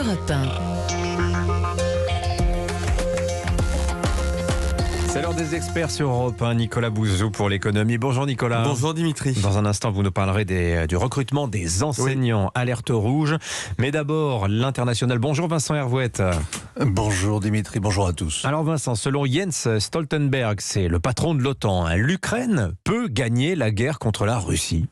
Europe 1. C'est l'heure des experts sur Europe 1. Nicolas Bouzou pour l'économie. Bonjour Nicolas. Bonjour Dimitri. Dans un instant, vous nous parlerez du recrutement des enseignants. Alerte rouge. Mais d'abord, l'international. Bonjour Vincent Hervouette. Bonjour Dimitri, bonjour à tous. Alors Vincent, selon Jens Stoltenberg, c'est le patron de l'OTAN, l'Ukraine peut gagner la guerre contre la Russie.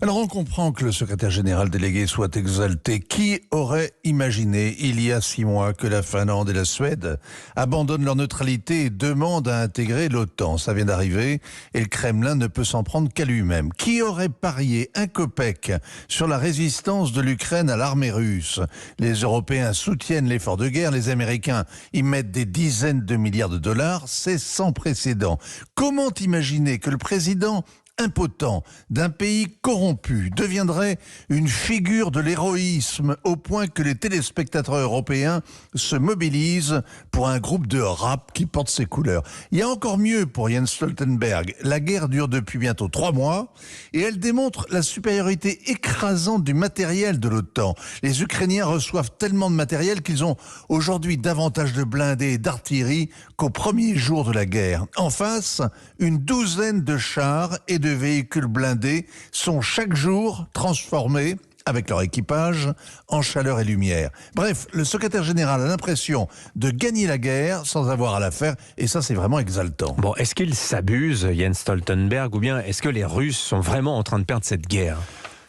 Alors on comprend que le secrétaire général délégué soit exalté. Qui aurait imaginé il y a 6 mois que la Finlande et la Suède abandonnent leur neutralité et demandent à intégrer l'OTAN? Ça vient d'arriver et le Kremlin ne peut s'en prendre qu'à lui-même. Qui aurait parié un copec sur la résistance de l'Ukraine à l'armée russe? Les Européens soutiennent l'effort de guerre, les Américains y mettent des dizaines de milliards de dollars, c'est sans précédent. Comment imaginer que le président impotent d'un pays corrompu deviendrait une figure de l'héroïsme au point que les téléspectateurs européens se mobilisent pour un groupe de rap qui porte ses couleurs? Il y a encore mieux pour Jens Stoltenberg. La guerre dure depuis bientôt 3 mois et elle démontre la supériorité écrasante du matériel de l'OTAN. Les Ukrainiens reçoivent tellement de matériel qu'ils ont aujourd'hui davantage de blindés et d'artillerie qu'au premier jour de la guerre. En face, une douzaine de chars et de véhicules blindés sont chaque jour transformés avec leur équipage en chaleur et lumière. Bref, le secrétaire général a l'impression de gagner la guerre sans avoir à la faire, et ça c'est vraiment exaltant. Bon, est-ce qu'il s'abuse, Jens Stoltenberg, ou bien est-ce que les Russes sont vraiment en train de perdre cette guerre ?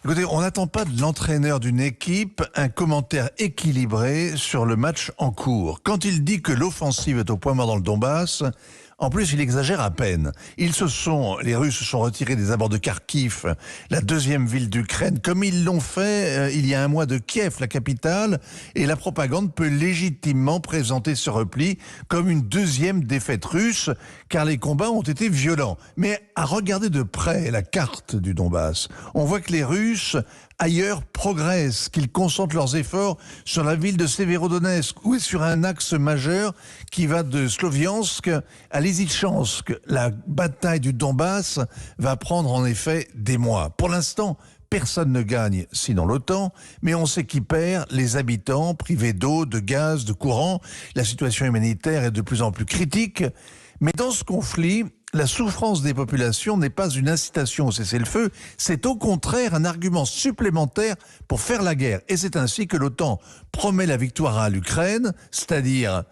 Écoutez, on n'attend pas de l'entraîneur d'une équipe un commentaire équilibré sur le match en cours. Quand il dit que l'offensive est au point mort dans le Donbass, en plus, il exagère à peine. Les Russes se sont retirés des abords de Kharkiv, la deuxième ville d'Ukraine, comme ils l'ont fait il y a un mois de Kiev, la capitale, et la propagande peut légitimement présenter ce repli comme une deuxième défaite russe, car les combats ont été violents. Mais à regarder de près la carte du Donbass, on voit que les Russes ailleurs progressent, qu'ils concentrent leurs efforts sur la ville de Severodonetsk ou sur un axe majeur qui va de Sloviansk à Lysychansk. La bataille du Donbass va prendre en effet des mois. Pour l'instant, personne ne gagne, sinon l'OTAN, mais on sait qui perd, les habitants privés d'eau, de gaz, de courant. La situation humanitaire est de plus en plus critique. Mais dans ce conflit, la souffrance des populations n'est pas une incitation au cessez-le-feu, c'est au contraire un argument supplémentaire pour faire la guerre. Et c'est ainsi que l'OTAN promet la victoire à l'Ukraine, c'est-à-dire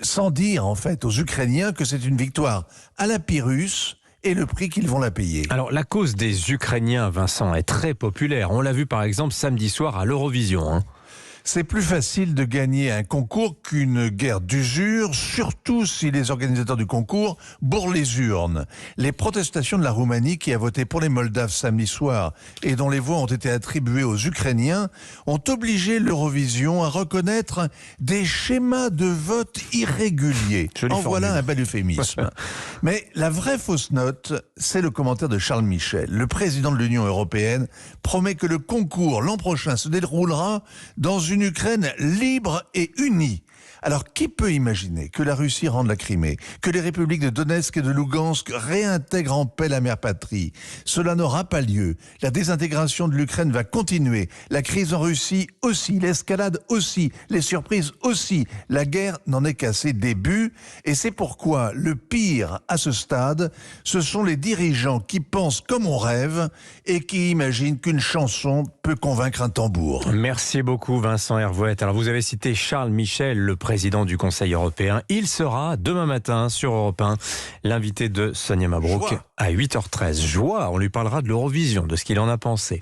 sans dire en fait aux Ukrainiens que c'est une victoire à la Pyrrhus et le prix qu'ils vont la payer. Alors la cause des Ukrainiens, Vincent, est très populaire. On l'a vu par exemple samedi soir à l'Eurovision. C'est plus facile de gagner un concours qu'une guerre d'usure, surtout si les organisateurs du concours bourrent les urnes. Les protestations de la Roumanie qui a voté pour les Moldaves samedi soir et dont les voix ont été attribuées aux Ukrainiens ont obligé l'Eurovision à reconnaître des schémas de vote irréguliers. Voilà un bel euphémisme. Mais la vraie fausse note, c'est le commentaire de Charles Michel. Le président de l'Union européenne promet que le concours l'an prochain se déroulera dans une Ukraine libre et unie. Alors, qui peut imaginer que la Russie rende la Crimée, que les républiques de Donetsk et de Lugansk réintègrent en paix la mère patrie? Cela n'aura pas lieu. La désintégration de l'Ukraine va continuer. La crise en Russie aussi, l'escalade aussi, les surprises aussi. La guerre n'en est qu'à ses débuts. Et c'est pourquoi le pire à ce stade, ce sont les dirigeants qui pensent comme on rêve et qui imaginent qu'une chanson peut convaincre un tambour. Merci beaucoup Vincent Hervouette. Alors vous avez cité Charles Michel, le président du Conseil européen. Il sera demain matin sur Europe 1, l'invité de Sonia Mabrouk à 8h13. Joie, on lui parlera de l'Eurovision, de ce qu'il en a pensé.